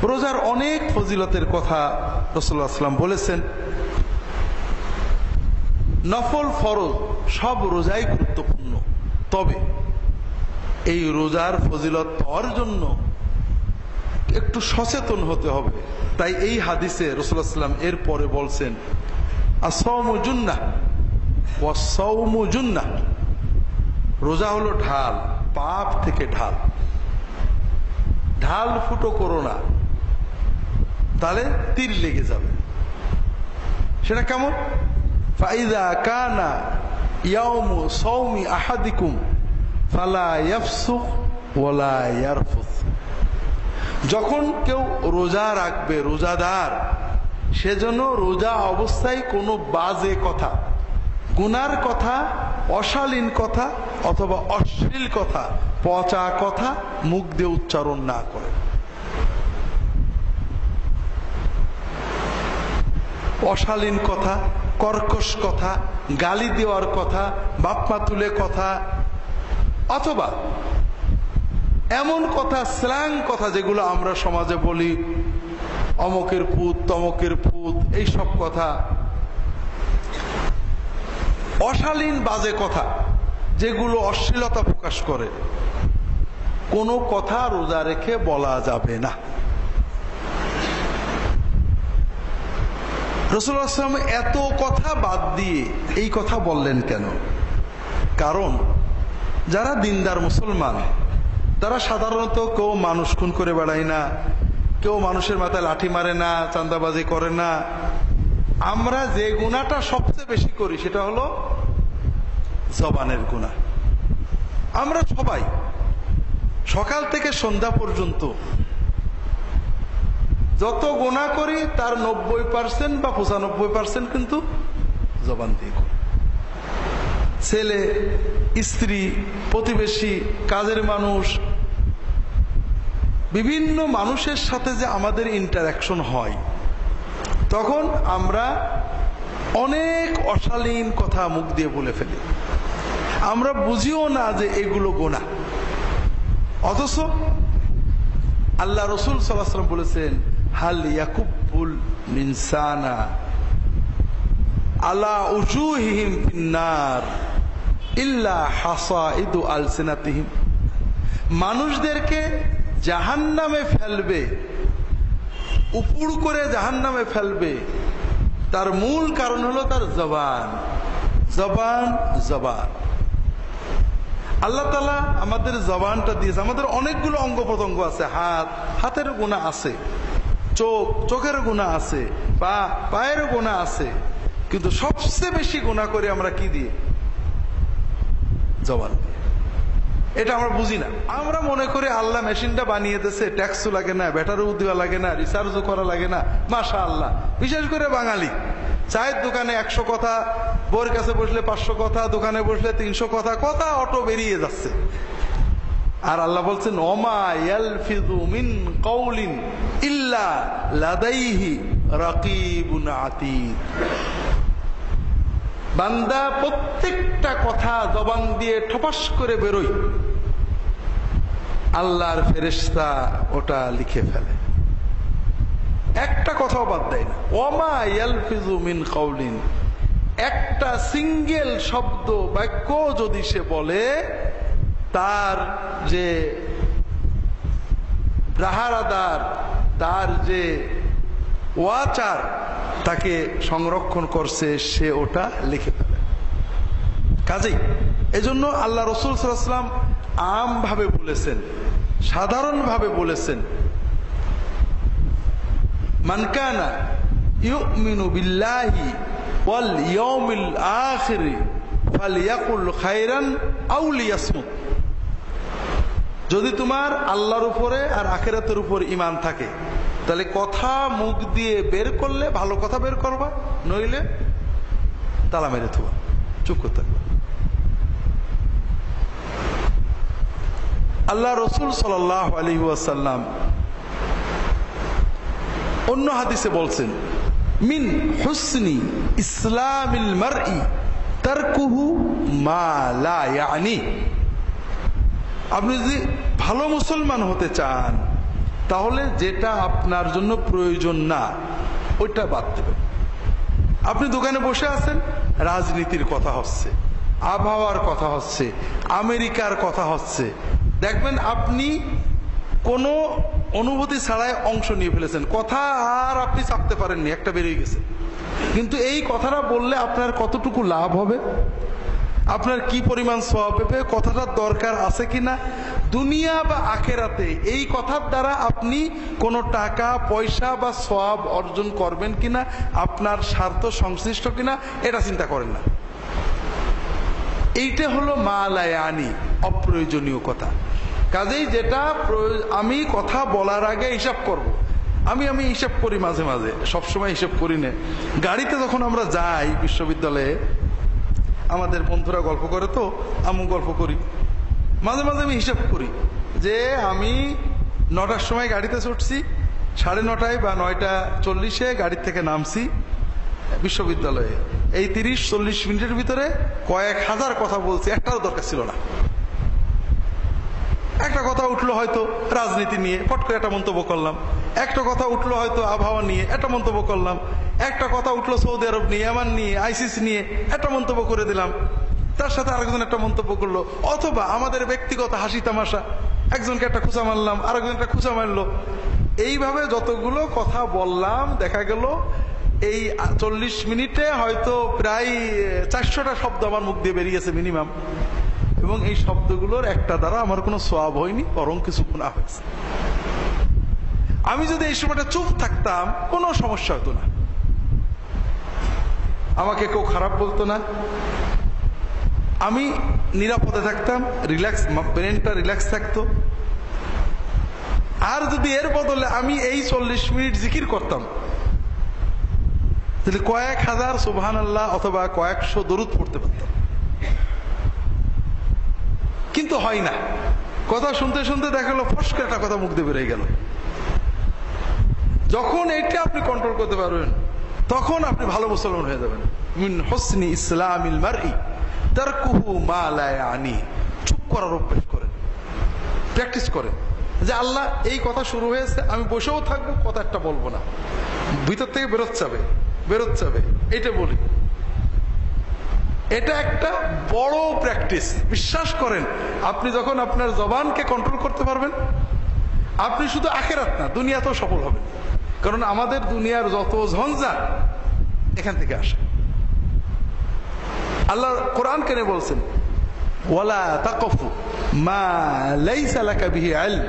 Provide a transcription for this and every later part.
রোজার অনেক ফজিলতের কথা রাসূলুল্লাহ সাল্লাল্লাহু আলাইহি ওয়াসাল্লাম বলেছেন। নফল ফরজ সব রোজাই গুরুত্বপূর্ণ, তবে এই রোজার ফজিলত পাওয়ার জন্য একটু সচেতন হতে হবে। তাই এই হাদিসে রাসূলুল্লাহ সাল্লাল্লাহু আলাইহি ওয়াসাল্লাম এর পরে বলছেন, আস-সাওমু জুন্নাহ ওয়াস-সাওমু জুন্নাহ, রোজা হলো ঢাল, পাপ থেকে ঢাল। ঢাল ফুটো করো না, তাহলে তীর লেগে যাবে। সেটা কেমন? ফাইযা কানা ইয়াউমু সাওমি আহাদিকুম ফালা ইয়াফসুক ওয়ালা ইয়ারফুস, যখন কেউ রোজা রাখবে, রোজাদার, সেজন্য রোজা অবস্থায় কোনো বাজে কথা, গুনার কথা, অশালীন কথা অথবা অশ্লীল কথা, পচা কথা মুখ দিয়ে উচ্চারণ না করে। অশালীন কথা, কর্কশ কথা, গালি দেওয়ার কথা, বাপমা তুলে কথা, অথবা এমন কথা, স্ল্যাং কথা যেগুলো আমরা সমাজে বলি, অমকের পুত, তমকের পুত, এইসব কথা, অশালীন বাজে কথা যেগুলো অশ্লীলতা প্রকাশ করে, কোনো কথা রোজা রেখে বলা যাবে না। রাসূলুল্লাহ সাল্লাল্লাহু আলাইহি ওয়াসাল্লাম এত কথা বাদ দিয়ে এই কথা বললেন কেন? কারণ যারা দিনদার মুসলমান, তারা সাধারণত কেউ মানুষ খুন করে বেড়ায় না, কেউ মানুষের মাথায় লাঠি মারে না, চাঁদাবাজি করে না। আমরা যে গুনাহটা সবচেয়ে বেশি করি সেটা হলো জবানের গুনাহ। আমরা সবাই সকাল থেকে সন্ধ্যা পর্যন্ত যত গুনাহ করি তার 90% বা 95% কিন্তু জবান দিয়ে করি। ছেলে, স্ত্রী, প্রতিবেশী, কাজের মানুষ, বিভিন্ন মানুষের সাথে যে আমাদের ইন্টারাকশন হয়, তখন আমরা অনেক অশালীন কথা মুখ দিয়ে বলে ফেলি। আমরা বুঝিও না যে এগুলো গুনাহ, অথচ আল্লাহ রাসূল সাল্লাল্লাহু আলাইহি ওয়াসাল্লাম বলেছেন, হাল ইয়াকুবুল ইনসানা আলা উজুহিহিম ফিন্নার ইল্লা হাসাইদু আলসিনাতিহিম, মানুষদেরকে জাহান্নামে ফেলবে, উপুড় করে জাহান্নামে ফেলবে, তার মূল কারণ হলো তার জবান। জবান জবান আল্লাহ তাআলা আমাদের জবানটা দিয়েছে। আমাদের অনেকগুলো অঙ্গ প্রত্যঙ্গ আছে, হাত, হাতের গুনাহ আছে, চোখ, চোখের গুনাহ আছে, পা, পায়ের গুনাহ আছে, কিন্তু সবচেয়ে বেশি গুনাহ করি আমরা কি দিয়ে? জবান দিয়ে। এটা আমরা বুঝি না। আমরা মনে করি আল্লাহ মেশিনটা বানিয়ে দিয়েছে, ট্যাক্সও লাগে না, ব্যাটারিও দেওয়া লাগে না, রিচার্জও করা লাগে না, মাশাআল্লাহ। বিশেষ করে বাঙালি, চায়ের দোকানে 100 কথা, বউয়ের কাছে বসলে 500 কথা, দোকানে বসলে 300 কথা, কথা অটো বেরিয়ে যাচ্ছে। আর আল্লাহ বলছেন, ওমা ইয়ালফিযু মিন কাউলিন ইল্লা লাদাইহি রাকিবুন আতীদ, বান্দা প্রত্যেকটা কথা জবান দিয়ে ঠপাস করে বেরোয়, আল্লাহর ফেরেশতা ওটা লিখে ফেলে, একটা কথাও বাদ দেয় না। ওমা ইয়ালফিযু মিন কাউলিন, একটা সিঙ্গেল শব্দ, বাক্য যদি সে বলে, তার যে রাহারাদার, তার যে ওয়াচার তাকে সংরক্ষণ করছে, সে ওটা লিখে ফেলে। কাজেই এজন্য আল্লাহ রাসূল সাল্লাল্লাহু আলাইহি ওয়াসাল্লাম আমভাবে বলেছেন, সাধারণভাবে বলেছেন, মান কানা ইউমিনু বিল্লাহি ওয়াল ইয়াউমিল আখির ফালইয়াকুল খায়রান আও লিয়াসমুত, যদি তোমার আল্লাহর উপরে আর আখিরাতের উপর ঈমান থাকে, তাহলে কথা মুখ দিয়ে বের করলে ভালো কথা বের করবা, নইলে তালা মেরে থবা, চুপ করতে থাকবা। আল্লাহ রাসূল সাল্লাল্লাহু আলাইহি ওয়াসাল্লাম অন্য হাদিসে বলছেন, মিন হুসনি ইসলামিল মারই তারকুহু মা লা ইয়ানি, আপনি যদি ভালো মুসলমান হতে চান, তাহলে যেটা আপনার জন্য প্রয়োজন না ওইটা বাদ দেবেন। আপনি দোকানে বসে আছেন, রাজনীতির কথা হচ্ছে, আবহাওয়ার কথা হচ্ছে, আমেরিকার কথা হচ্ছে, দেখবেন আপনি কোনো অনুভূতি ছাড়াই অংশ নিয়ে ফেলেছেন, কথা আর আপনি চাপতে পারেননি, একটা বেরিয়ে গেছে। কিন্তু এই কথাটা বললে আপনার কতটুকু লাভ হবে, আপনার কি পরিমাণ সওয়াব পাবে, কথাটার দরকার আছে কিনা, দুনিয়া বা আখেরাতে এই কথার দ্বারা আপনি কোনো টাকা পয়সা বা সওয়াব অর্জন করবেন কিনা, আপনার স্বার্থ সংশ্লিষ্ট কিনা, এটা চিন্তা করেন না। এইটা হলো মা লা ইয়ানি, অপ্রয়োজনীয় কথা। কাজেই যেটা আমি কথা বলার আগে হিসাব করব। আমি হিসাব করি মাঝে মাঝে, সবসময় হিসাব করি না। গাড়িতে যখন আমরা যাই বিশ্ববিদ্যালয়ে, আমাদের বন্ধুরা গল্প করে, তো আমি গল্প করি, মাঝে মাঝে আমি হিসাব করি যে আমি 9টার সময় গাড়িতে চড়ছি, 9:30 বা 9:40 গাড়ি থেকে নামছি বিশ্ববিদ্যালয়ে, এই 30-40 মিনিটের ভিতরে কয়েক হাজার কথা বলছি, একটাও দরকার ছিল না। একটা কথা উঠলো হয়তো রাজনীতি নিয়ে, ফট করে একটা মন্তব্য করলাম। একটা কথা উঠলো হয়তো আবহাওয়া নিয়ে, একটা মন্তব্য করলাম। একটা কথা উঠলো সৌদি আরব নিয়ে, ইয়ামান নিয়ে, আইসিস নিয়ে, একটা মন্তব্য করে দিলাম। তার সাথে আরেকজন একটা মন্তব্য করলো, অথবা আমাদের ব্যক্তিগত হাসি তামাশা, একজনকে একটা খুঁচা মারলাম, আরেকজন একটা খুঁচা মারলো। এইভাবে যতগুলো কথা বললাম, দেখা গেল এই 40 মিনিটে হয়তো প্রায় 400টা শব্দ আমার মুখ দিয়ে বেরিয়েছে মিনিমাম। এবং এই শব্দগুলোর একটা দ্বারা আমার কোনো সওয়াব হয়নি, বরং কিছু গুনাহ হয়েছে। আমি যদি এই সময়টা চুপ থাকতাম, কোনো সমস্যা হতো না, আমাকে কেউ খারাপ বলতো না, আমি নিরাপদে থাকতাম, রিল্যাক্স, ব্রেনটা রিল্যাক্স থাকতো। আর যদি এর বদলে আমি এই 40 মিনিট জিকির করতাম, তাহলে কয়েক হাজার সুবহানাল্লাহ অথবা কয়েকশো দরুদ পড়তে পারতাম। কিন্তু হয় না, কথা শুনতে শুনতে দেখা গেল ফস করে একটা কথা মুখ দিয়ে বেরিয়ে গেল। যখন এটা আপনি কন্ট্রোল করতে পারবেন, তখন আপনি ভালো মুসলমান হয়ে যাবেন। মিন হুসনি ইসলামিল মারই তারকুহু মা লা ইয়ানি। চুপ করার অভ্যাস করেন, প্র্যাকটিস করেন যে আল্লাহ এই কথা শুরু হয়েছে, আমি বসেও থাকবো, কথা একটা বলবো না, ভিতর থেকে বেরোচ্ছে, এটা বলি। এটা একটা বড় প্র্যাকটিস। বিশ্বাস করেন, আপনি যখন আপনার জবানকে কন্ট্রোল করতে পারবেন, আপনি শুধু আখিরাত না দুনিয়াতেও সফল হবেন। কারণ আমাদের দুনিয়ার যত ঝঞ্ঝাট এখান থেকে আসে। আল্লাহ কোরআন কেন বলছেন, ওয়ালা তাকফু মা লাইসা লাকা বিহি ইলম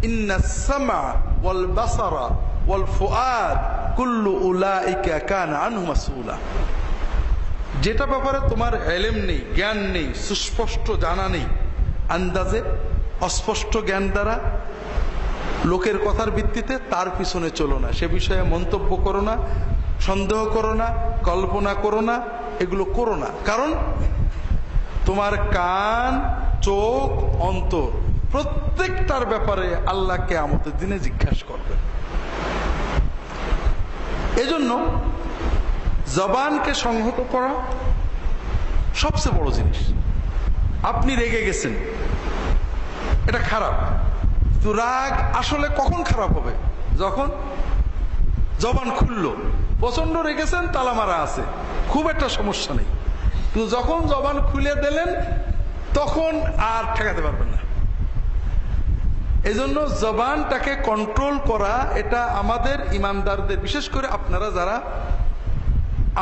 ইন্নাস সামআ ওয়াল বাসারা ওয়াল ফুআদ কুল্লু উলাইকা কানা আনহু মাসউলা। যেটা ব্যাপারে তোমার ইলম নেই, জ্ঞান নেই, সুস্পষ্ট জানা নেই, আন্দাজে অস্পষ্ট জ্ঞান দ্বারা লোকের কথার ভিত্তিতে তার পিছনে চলো না, সে বিষয়ে মন্তব্য করো না, সন্দেহ করো না, কল্পনা করো না, এগুলো করো না। কারণ তোমার কান, চোখ, অন্তর প্রত্যেকটার ব্যাপারে আল্লাহ কিয়ামতের দিনে জিজ্ঞাসা করবে। এজন্য জবানকে সংহত করা সবচেয়ে বড় জিনিস। আপনি রেগে গেছেন, এটা খারাপ। তো রাগ আসলে কখন খারাপ হবে? যখন জবান খুললো। প্রচন্ড রেগেছেন, তালা মারা আছে, খুব একটা সমস্যা নেই। কিন্তু যখন জবান খুলে দিলেন, তখন আর ঠেকাতে পারবেন না। এজন্য জবানটাকে কন্ট্রোল করা, এটা আমাদের ইমানদারদের, বিশেষ করে আপনারা যারা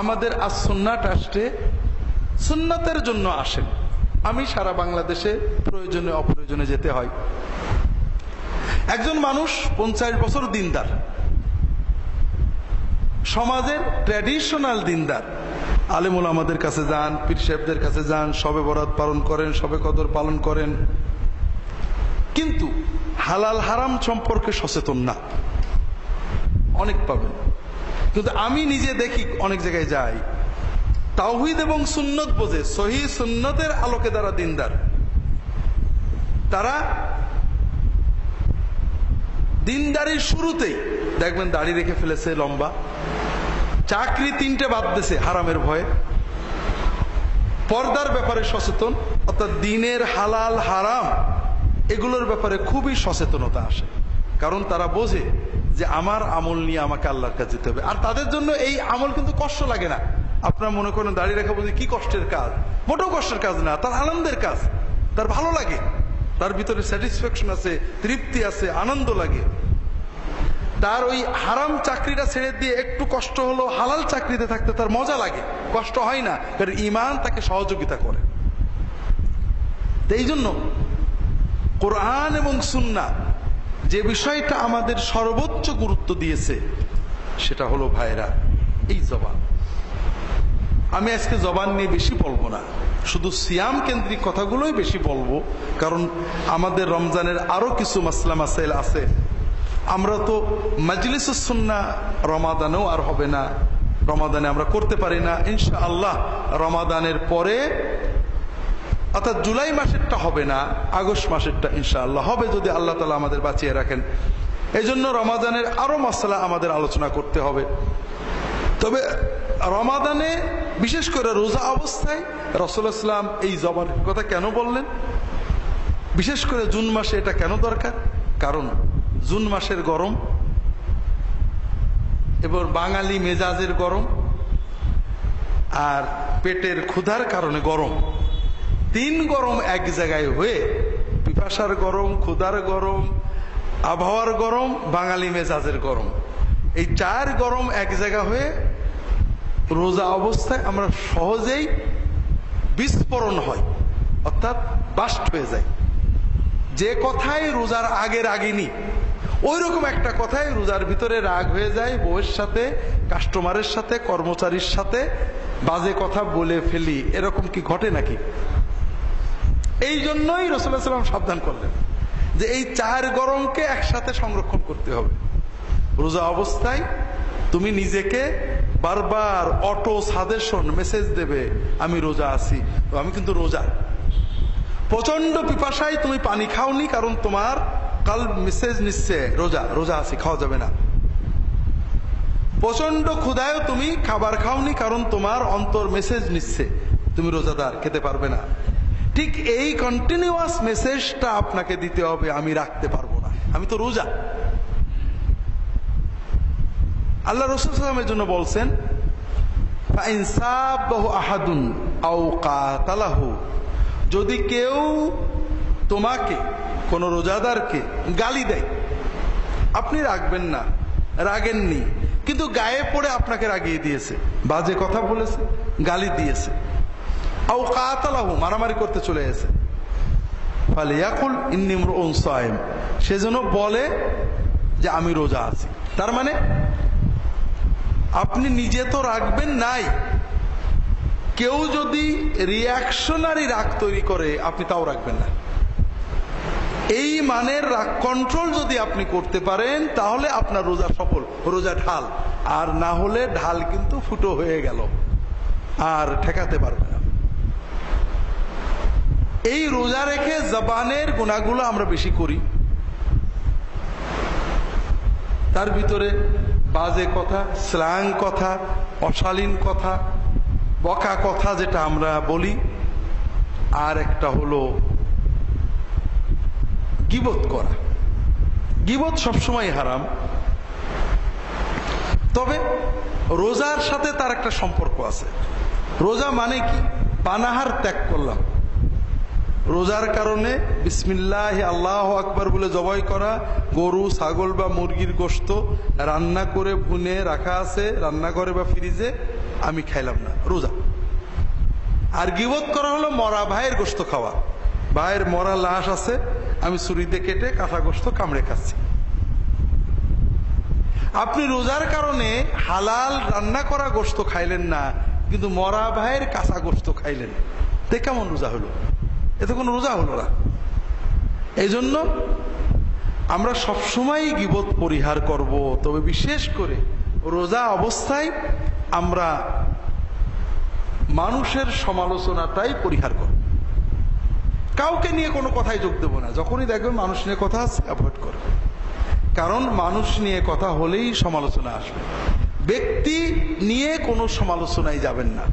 আমাদের আস-সুন্নাহ ট্রাস্টে সুন্নাতের জন্য আসেন। আমি সারা বাংলাদেশে প্রয়োজনে অপ্রয়োজনে যেতে হয়। একজন মানুষ 50 বছর দিনদার, সমাজের ট্র্যাডিশনাল দিনদার, আলেমুল আমাদের কাছে যান, পীর সাহেবদের কাছে যান, শবে বরাত পালন করেন, শবে কদর পালন করেন, কিন্তু হালাল হারাম সম্পর্কে সচেতন না। অনেক পাবেন, কিন্তু আমি নিজে দেখি অনেক জায়গায় যাই, তাওহীদ এবং সুন্নত বোঝে, সহিহ সুন্নতের আলোকে যারা দিনদার, তারা দিনদারির শুরুতেই দেখবেন দাড়ি রেখে ফেলেছে লম্বা, চাকরি 3টে বাদ দিয়েছে হারামের ভয়ে, পর্দার ব্যাপারে সচেতন, অর্থাৎ দিনের হালাল হারাম এগুলোর ব্যাপারে খুবই সচেতনতা আসে। কারণ তারা বোঝে যে আমার আমল নিয়ে আমাকে আল্লাহর কাছে যেতে হবে। আর তাদের জন্য এই আমল কিন্তু কষ্ট লাগে না। আপনারা মনে করেন দাঁড়িয়ে রাখা বলতে কি কষ্টের কাজ, মোটেও কষ্টের কাজ না, তার আনন্দের কাজ, তার ভালো লাগে, তার ভিতরে স্যাটিসফ্যাকশন আছে, তৃপ্তি আছে, আনন্দ লাগে। তার ওই হারাম চাকরিটা ছেড়ে দিয়ে একটু কষ্ট হলো হালাল চাকরিতে থাকতে তার মজা লাগে, কষ্ট হয় না, কারণ ঈমান তাকে সহযোগিতা করে। এই জন্য কোরআন এবং সুন্নাহ যে বিষয়টা আমাদের সর্বোচ্চ গুরুত্ব দিয়েছে সেটা হলো ভাইরা এই জবান। আমি আজকে জবান নিয়ে বেশি বলবো না, শুধু সিয়াম কেন্দ্রিক কথাগুলোই বেশি বলবো, কারণ আমাদের রমজানের আরো কিছু মাসলা মাসাইল আছে। আমরা তো মাজলিসুস সুন্নাহ রমাদানেও আর হবে না, রমাদানে আমরা করতে পারি না। ইনশাআল্লাহ রমাদানের পরে অর্থাৎ জুলাই মাসেরটা হবে না, আগস্ট মাসেরটা ইনশাআল্লাহ হবে যদি আল্লাহ তাআলা আমাদের বাঁচিয়ে রাখেন। এই জন্য রমাদানের আরো মাসলা আমাদের আলোচনা করতে হবে। তবে রমাদানে বিশেষ করে রোজা অবস্থায় রাসূলুল্লাহ সাল্লাল্লাহু আলাইহি ওয়াসাল্লাম এই জবানের কথা কেন বললেন, বিশেষ করে জুন মাসে এটা কেন দরকার? কারণ জুন মাসের গরম, এবার বাঙালি মেজাজের গরম, আর পেটের ক্ষুধার কারণে গরম, তিন গরম এক জায়গায় হয়ে, পিপাসার গরম, ক্ষুধার গরম, আবহাওয়ার গরম, বাঙালি মেজাজের গরম, এই চার গরম এক জায়গা হয়ে রোজা অবস্থায় আমরা সহজেই বিস্ফোরণ হয়, অর্থাৎ বাস্ট হয়ে যায়। যে কথাই রোজার আগের আগেনি ওই রকম একটা কথাই রোজার ভিতরে রাগ হয়ে যায়, বউয়ের সাথে, কাস্টমারের সাথে, কর্মচারীর সাথে বাজে কথা বলে ফেলি, এরকম কি ঘটে নাকি? এই জন্যই রাসূলুল্লাহ সাল্লাল্লাহু আলাইহি ওয়াসাল্লাম সাবধান করলেন যে এই চার গরমকে একসাথে সংরক্ষণ করতে হবে। রোজা অবস্থায় তুমি নিজেকে বারবার অটো সাজেশন মেসেজ দেবে, আমি রোজা আছি, আমি কিন্তু রোজা। প্রচন্ড পিপাসায় তুমি পানি খাওনি, কারণ তোমার কাল মেসেজ নিচ্ছে রোজা, রোজা আছি, খাওয়া যাবে না। প্রচন্ড ক্ষুধায় তুমি খাবার খাওনি, কারণ তোমার অন্তর মেসেজ নিচ্ছে তুমি রোজাদার, খেতে পারবে না। ঠিক এই কন্টিনিউয়াস মেসেজটা আপনাকে দিতে হবে, আমি রাখতে পারবো না, আমি তো রোজা। আল্লাহ রাসূল সাল্লাল্লাহু আলাইহি ওয়াসাল্লামের জন্য বলছেন, ফাইন সাবাহু আহাদুন আও কাতালাহু, যদি কেউ তোমাকে, কোন রোজাদারকে গালি দেয়, আপনি রাখবেন না, রাগেননি, কিন্তু গায়ে পড়ে আপনাকে রাগিয়ে দিয়েছে, বাজে কথা বলেছে, গালি দিয়েছে, আও কাতালাহু, মারামারি করতে চলে গেছে, ফালিয়াকুল ইন্নী ইমরুউন সায়েম, সেজন্য বলে যে আমি রোজা আছি। তার মানে আপনি নিজে তো রাখবেন নাই, কেউ যদি রিঅ্যাকশনারি রাগ তৈরি করে আপনি তাও রাখবেন না। এই মানের রাগ কন্ট্রোল যদি আপনি করতে পারেন তাহলে আপনার রোজা সফল, রোজা ঢাল। আর না হলে ঢাল কিন্তু ফুটো হয়ে গেল, আর ঠেকাতে পারবে না। এই রোজা রেখে জবানের গুনাহগুলো আমরা বেশি করি, তার ভিতরে বাজে কথা, স্ল্যাং কথা, অশালীন কথা, বকা কথা যেটা আমরা বলি, আর একটা হলো গীবত করা। গীবত সবসময় হারাম, তবে রোজার সাথে তার একটা সম্পর্ক আছে। রোজা মানে কি? পানাহার ত্যাগ করলাম, রোজার কারণে বিসমিল্লাহ আল্লাহু আকবার বলে জবাই করা গরু, ছাগল বা মুরগির গোশত রান্না করে ভুনে রাখা আছে রান্নাঘরে বা ফ্রিজে, আমি খাইলাম না, রোজা। আর গীবত করা হলো মরা ভাইয়ের গোশত খাওয়া, ভাইয়ের মরা লাশ আছে, আমি ছুরিতে কেটে কাঁচা গোশত কামড়ে খাচ্ছি। আপনি রোজার কারণে হালাল রান্না করা গোশত খাইলেন না, কিন্তু মরা ভাইয়ের কাঁচা গোশত খাইলেন, তে কেমন রোজা হলো? এতে কোনো রোজা হলো না। এই জন্য আমরা সবসময় গীবত পরিহার করব, তবে বিশেষ করে রোজা অবস্থায় আমরা মানুষের সমালোচনাটাই পরিহার করব, কাউকে নিয়ে কোনো কথাই যোগ দেব না। যখনই দেখবেন মানুষ নিয়ে কথা আছে, অ্যাভয়েড করবে, কারণ মানুষ নিয়ে কথা হলেই সমালোচনা আসবে, ব্যক্তি নিয়ে কোনো সমালোচনায় যাবেন না।